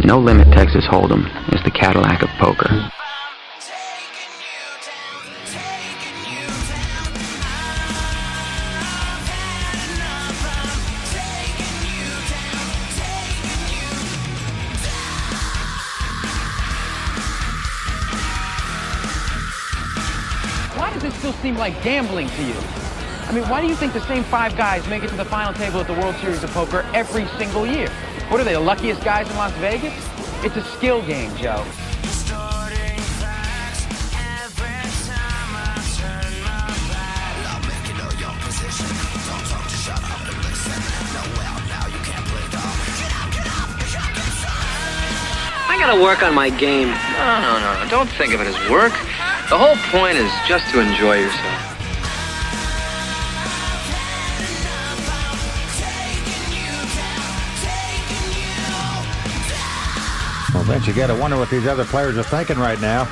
No Limit Texas Hold'em is the Cadillac of poker. Why does it still seem like gambling to you? I mean, why do you think the same 5 guys make it to the final table at the World Series of Poker every single year? What are they, the luckiest guys in Las Vegas? It's a skill game, Joe. I gotta work on my game. No. Don't think of it as work. The whole point is just to enjoy yourself. Well, Vince, you gotta wonder what these other players are thinking right now.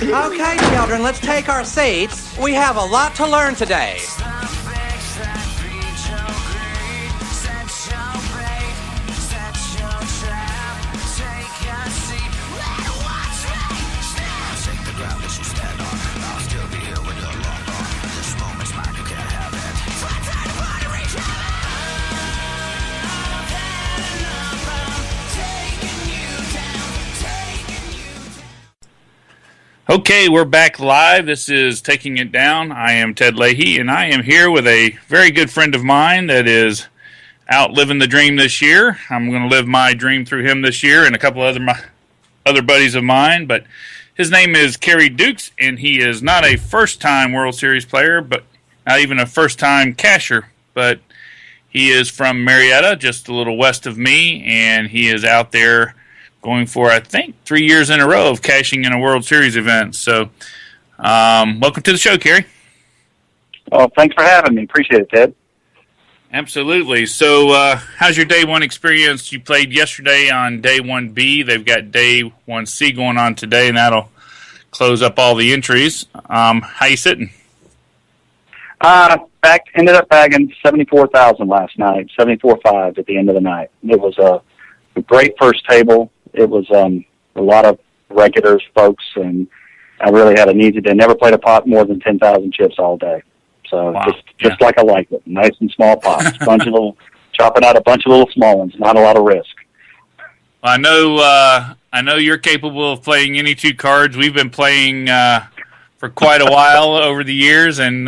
Okay, children, let's take our seats. We have a lot to learn today. Okay, we're back live. This is Taking It Down. I am Ted Leahy, and I am here with a very good friend of mine that is out living the dream this year. I'm going to live my dream through him this year and a couple other buddies of mine. But his name is Carey Dukes, and he is not a first-time World Series player, but not even a first-time casher. But he is from Marietta, just a little west of me, and he is out there going for, I think, 3 years in a row of cashing in a World Series event. So, welcome to the show, Carey. Oh, thanks for having me. Appreciate it, Ted. Absolutely. So, how's your Day 1 experience? You played yesterday on Day 1B. They've got Day 1C going on today, and that'll close up all the entries. How you sitting? Ended up bagging 74,000 last night, 74.5 at the end of the night. It was a great first table. It was a lot of regulars, folks, and I really had an easy day. Never played a pot more than 10,000 chips all day. So wow. just like I like it. Nice and small pots. Chopping out a bunch of little small ones. Not a lot of risk. I know you're capable of playing any 2 cards. We've been playing for quite a while over the years, and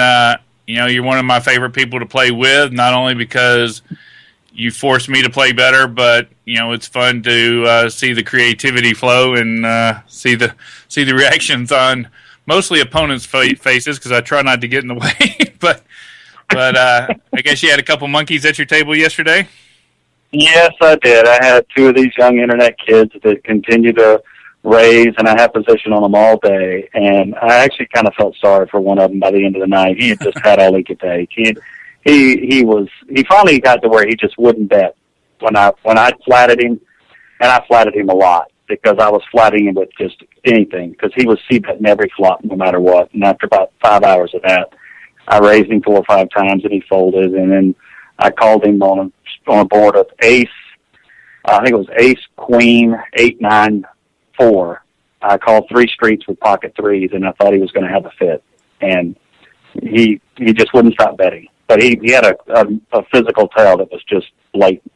you're one of my favorite people to play with, not only because you force me to play better, but it's fun to see the creativity flow and see the reactions on mostly opponents' faces, because I try not to get in the way. but I guess you had a couple monkeys at your table yesterday. Yes, I did. I had 2 of these young internet kids that continue to raise, and I had position on them all day. And I actually kind of felt sorry for one of them by the end of the night. He had just had all he could take. He finally got to where he just wouldn't bet when I flatted him, and I flatted him a lot because I was flatting him with just anything, because he was c-betting every flop no matter what. And after about 5 hours of that, I raised him 4 or 5 times and he folded, and then I called him on a board of ace. I think it was ace, queen, 8, 9, 4. I called 3 streets with pocket 3s, and I thought he was going to have a fit, and he just wouldn't stop betting. But he had a physical tell that was just blatant,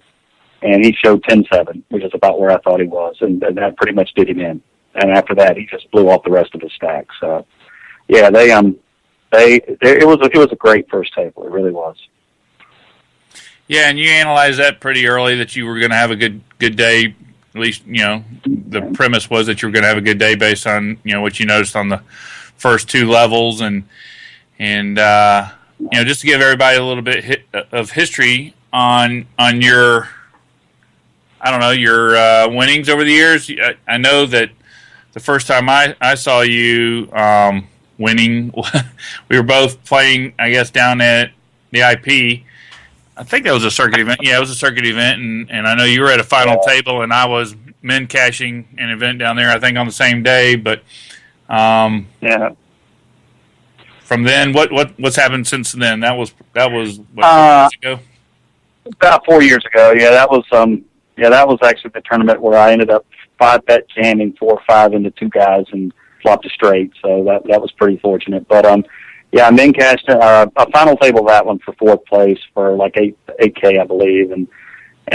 and he showed 10-7, which is about where I thought he was, and that pretty much did him in. And after that, he just blew off the rest of his stack. So, yeah, it was a great first table. It really was. Yeah, and you analyzed that pretty early that you were going to have a good day. At least, the premise was that you were going to have a good day based on what you noticed on the first 2 levels, and just to give everybody a little bit of history on your, your winnings over the years. I know that the first time I saw you winning, we were both playing, I guess, down at the IP. I think that was a circuit event. Yeah, it was a circuit event, and I know you were at a final table, and I was men cashing an event down there, I think, on the same day. But yeah. From then, what's happened since then? That was what, 2 years ago? About 4 years ago. Yeah, that was actually the tournament where I ended up 5-bet jamming 4 or 5 into 2 guys and flopped a straight. So that was pretty fortunate. But yeah, I cashed a final table that one for 4th place for like 8K, I believe, and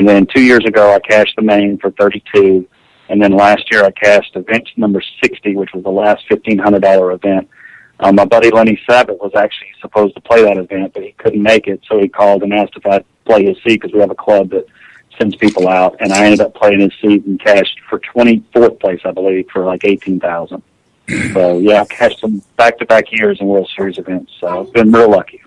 then 2 years ago I cashed the main for 32, and then last year I cashed event number 60, which was the last $1,500 event. My buddy Lenny Sabat was actually supposed to play that event, but he couldn't make it, so he called and asked if I'd play his seat because we have a club that sends people out, and I ended up playing his seat and cashed for 24th place, I believe, for like $18,000. So yeah, I cashed some back-to-back years in World Series events, so I've been real lucky.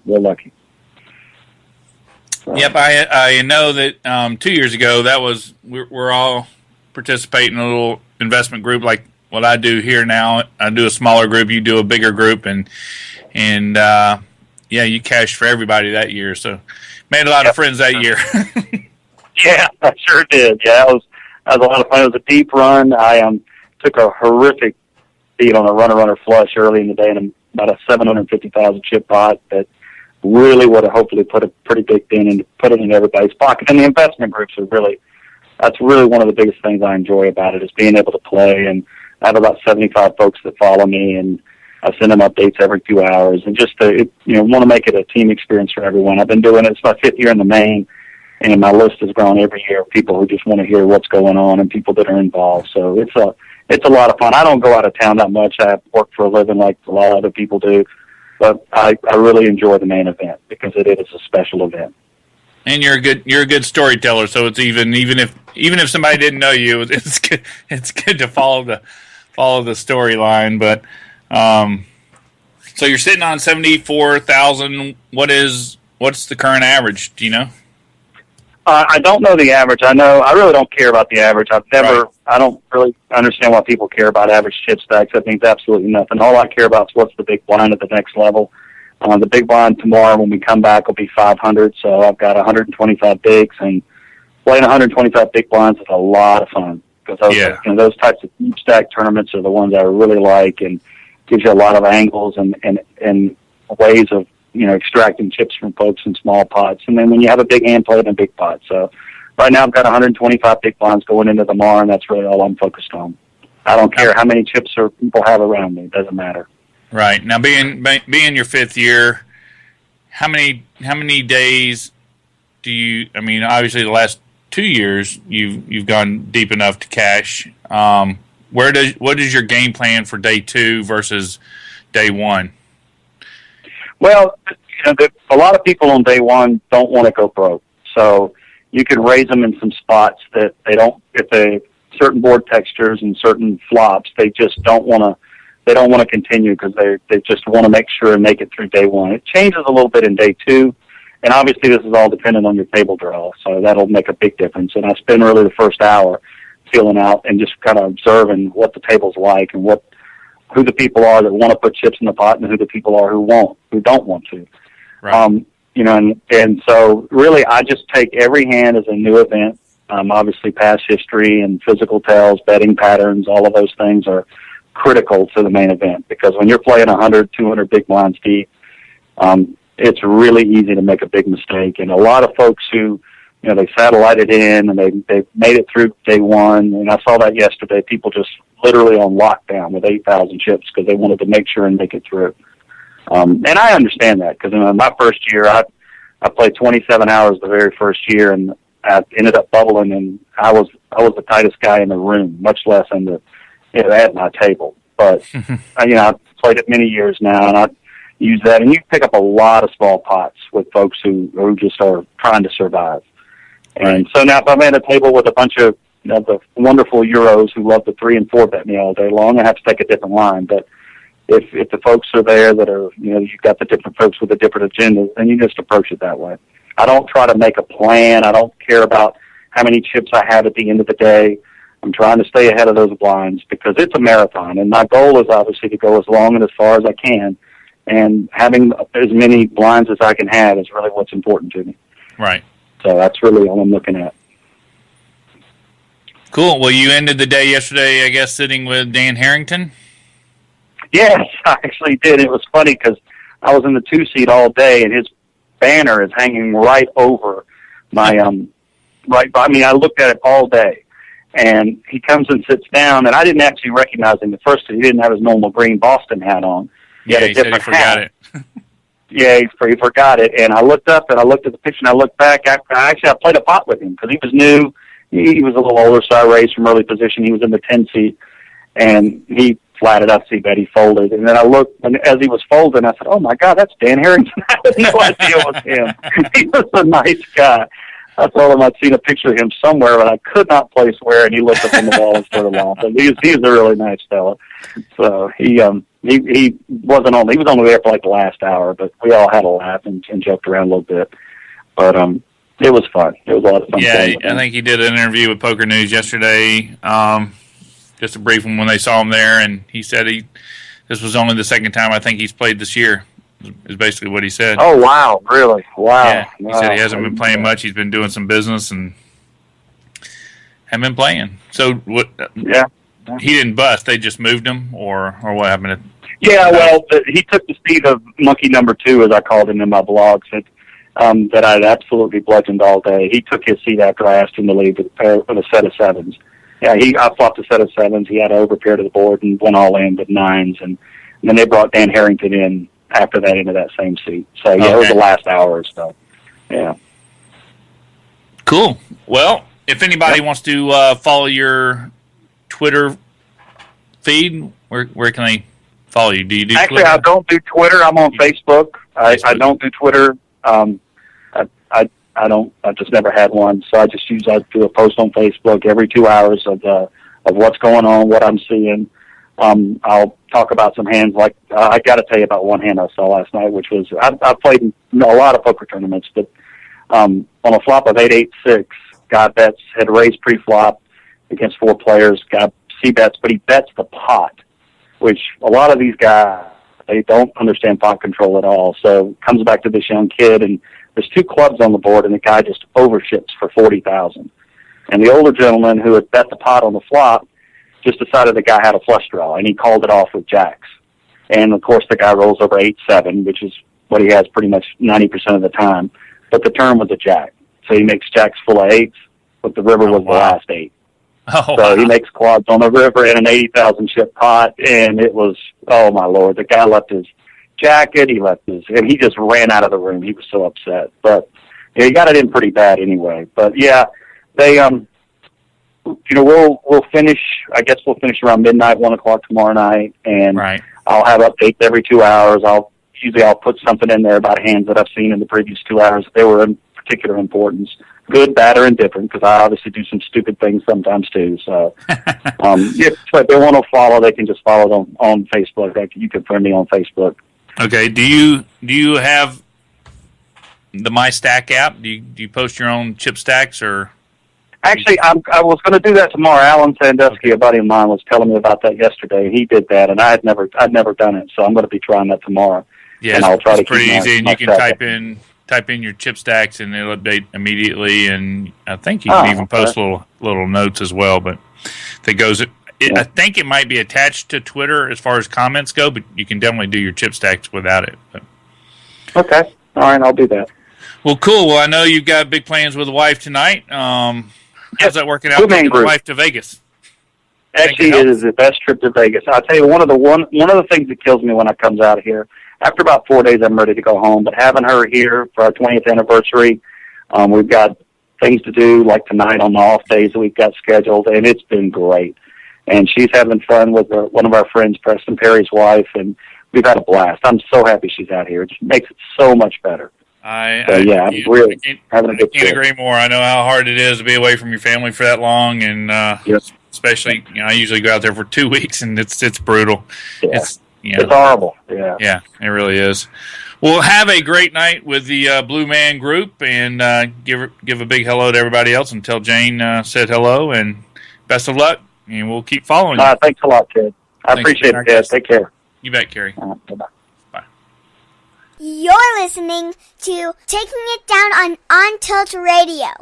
So. Yep, I know that 2 years ago that was we're all participating in a little investment group like what I do here now. I do a smaller group, you do a bigger group, and yeah, you cashed for everybody that year. So made a lot of friends that year. Yeah, I sure did. Yeah, that was a lot of fun. It was a deep run. I took a horrific beat on a runner flush early in the day in about a 750,000 chip pot that really would have hopefully put a pretty big dent and put it in everybody's pocket. And the investment groups that's really one of the biggest things I enjoy about it is being able to play. And I have about 75 folks that follow me, and I send them updates every few hours, and just to, want to make it a team experience for everyone. I've been doing it. It's my 5th year in the main, and my list has grown every year of people who just want to hear what's going on and people that are involved. So it's a lot of fun. I don't go out of town that much. I work for a living like a lot of other people do, but I really enjoy the main event because it is a special event. And you're a good storyteller, so it's even if somebody didn't know you, it's good to follow the storyline. But so you're sitting on 74,000. What's the current average? Do you know? I don't know the average. I really don't care about the average. I don't really understand why people care about average chip stacks. That means absolutely nothing. All I care about is what's the big blind at the next level. The big blind tomorrow when we come back will be 500, so I've got 125 bigs, and playing 125 big blinds is a lot of fun because those types of deep stack tournaments are the ones I really like, and gives you a lot of angles and ways of extracting chips from folks in small pots. And then when you have a big hand, play in a big pot. So right now I've got 125 big blinds going into tomorrow, and that's really all I'm focused on. I don't care how many chips or people have around me; it doesn't matter. Right. Now, being your 5th year, how many days do you? I mean, obviously, the last 2 years you've gone deep enough to cash. What is your game plan for day 2 versus day 1? Well, a lot of people on day 1 don't want to go broke, so you can raise them in some spots that they don't. If they certain board textures and certain flops, they just don't want to. They don't want to continue because they just want to make sure and make it through day 1. It changes a little bit in day 2, and obviously this is all dependent on your table draw, so that'll make a big difference. And I spend really the first hour feeling out and just kind of observing what the table's like and who the people are that want to put chips in the pot and who the people are who don't want to. Right. And so really I just take every hand as a new event. Obviously past history and physical tells, betting patterns, all of those things are critical to the main event, because when you're playing 100, 200 big blinds deep, it's really easy to make a big mistake. And a lot of folks who, they satellited in and they made it through day 1, and I saw that yesterday, people just literally on lockdown with 8,000 chips because they wanted to make sure and make it through. And I understand that because in my first year, I played 27 hours the very first year, and I ended up bubbling, and I was the tightest guy in the room, much less at my table. But I've played it many years now, and I use that. And you pick up a lot of small pots with folks who just are trying to survive. And so now if I'm at a table with a bunch of the wonderful Euros who love to 3 and 4 bet me all day long, I have to take a different line. But if the folks are there that are, you've got the different folks with the different agendas, then you just approach it that way. I don't try to make a plan. I don't care about how many chips I have at the end of the day. I'm trying to stay ahead of those blinds because it's a marathon, and my goal is obviously to go as long and as far as I can, and having as many blinds as I can have is really what's important to me. Right. So that's really all I'm looking at. Cool. Well, you ended the day yesterday, I guess, sitting with Dan Harrington? Yes, I actually did. It was funny because I was in the 2 seat all day, and his banner is hanging right over right by me. I looked at it all day, and he comes and sits down, and I didn't actually recognize him at first. He didn't have his normal green Boston hat on. He had a different forgot hat. it. Yeah, he forgot it, and I looked up and I looked at the picture and I looked back. I played a pot with him because he was new. He was a little older, so I raised from early position. He was in the 10 seat, and he flatted up. See that he folded, and then I looked, and as he was folding, I said, "Oh my God, that's Dan Harrington." I had no idea it was him. He was a nice guy. I told him I'd seen a picture of him somewhere, but I could not place where, and he looked up on the wall and started laughing. He's a really nice fella. So he wasn't on. He was only there for like the last hour, but we all had a laugh and joked around a little bit. But it was fun. It was a lot of fun. Yeah, I think he did an interview with Poker News yesterday. Just a brief one when they saw him there, and he said this was only the second time I think he's played this year. Is basically what he said. Oh wow, really? Wow. Yeah, he said he hasn't been playing much. He's been doing some business and haven't been playing. So what? Yeah. He didn't bust. They just moved him, or what happened? Yeah, well, he took the seat of monkey number 2, as I called him in my blogs, that I'd absolutely bludgeoned all day. He took his seat after I asked him to leave with a set of 7s. Yeah, I flopped a set of 7s. He had to overpair to the board and went all in with 9s, and then they brought Dan Harrington in after that into that same seat. So, yeah, It was the last hour or so. Yeah. Cool. Well, if anybody wants to follow your Twitter feed, where can they follow you? Do you do Actually, Twitter? I don't do Twitter. I'm on Facebook. I don't do Twitter. I just never had one. So I do a post on Facebook every 2 hours of what's going on, what I'm seeing. I'll talk about some hands. Like I got to tell you about one hand I saw last night, which was I played in a lot of poker tournaments, but on a flop of 8-8-6, guy bets had raised pre-flop against 4 players. Guy c-bets, but he bets the pot, which a lot of these guys they don't understand pot control at all. So comes back to this young kid, and there's 2 clubs on the board, and the guy just overships for 40,000. And the older gentleman who had bet the pot on the flop just decided the guy had a flush draw, and he called it off with jacks. And, of course, the guy rolls over 8-7, which is what he has pretty much 90% of the time. But the turn was a jack. So he makes jacks full of 8s, but the river was the last 8. So he makes quads on the river in an 80,000 chip pot, and it was, oh, my Lord. The guy left his jacket, and he just ran out of the room. He was so upset. But yeah, he got it in pretty bad anyway. But, yeah, they we'll finish. I guess we'll finish around midnight, 1 o'clock tomorrow night, and I'll have updates every 2 hours. I'll put something in there about hands that I've seen in the previous 2 hours. They were in particular importance, good, bad, or indifferent, because I obviously do some stupid things sometimes too. So, if they want to follow, they can just follow them on Facebook. You can friend me on Facebook. Okay. Do you have the My Stack app? Do you post your own chip stacks or? Actually, I was going to do that tomorrow. Alan Sandusky, a buddy of mine, was telling me about that yesterday. He did that, and I'd never done it, so I'm going to be trying that tomorrow. Yeah, and I'll try to pretty easy, and you can stack type in your chip stacks, and it'll update immediately. And I think you can even post little notes as well. But if it goes, I think it might be attached to Twitter as far as comments go, but you can definitely do your chip stacks without it. But. Okay, all right, I'll do that. Well, cool. Well, I know you've got big plans with the wife tonight. How's that working out taking the wife to Vegas? Actually, it is the best trip to Vegas. I'll tell you, one of the things that kills me when I comes out of here, after about 4 days, I'm ready to go home. But having her here for our 20th anniversary, we've got things to do, like tonight on the off days that we've got scheduled, and it's been great. And she's having fun with one of our friends, Preston Perry's wife, and we've had a blast. I'm so happy she's out here. It just makes it so much better. I'm really having a good trip. I can't agree more. I know how hard it is to be away from your family for that long, and especially, I usually go out there for 2 weeks, and it's brutal. Yeah. It's horrible. Yeah. Yeah, it really is. Well, have a great night with the Blue Man Group, and give a big hello to everybody else, and tell Jane said hello, and best of luck, and we'll keep following you. Thanks a lot, Ted. I appreciate it, Ted. Take care. You bet, Carey. Bye-bye. Bye. You're listening to Taking It Down on OnTiltRadio.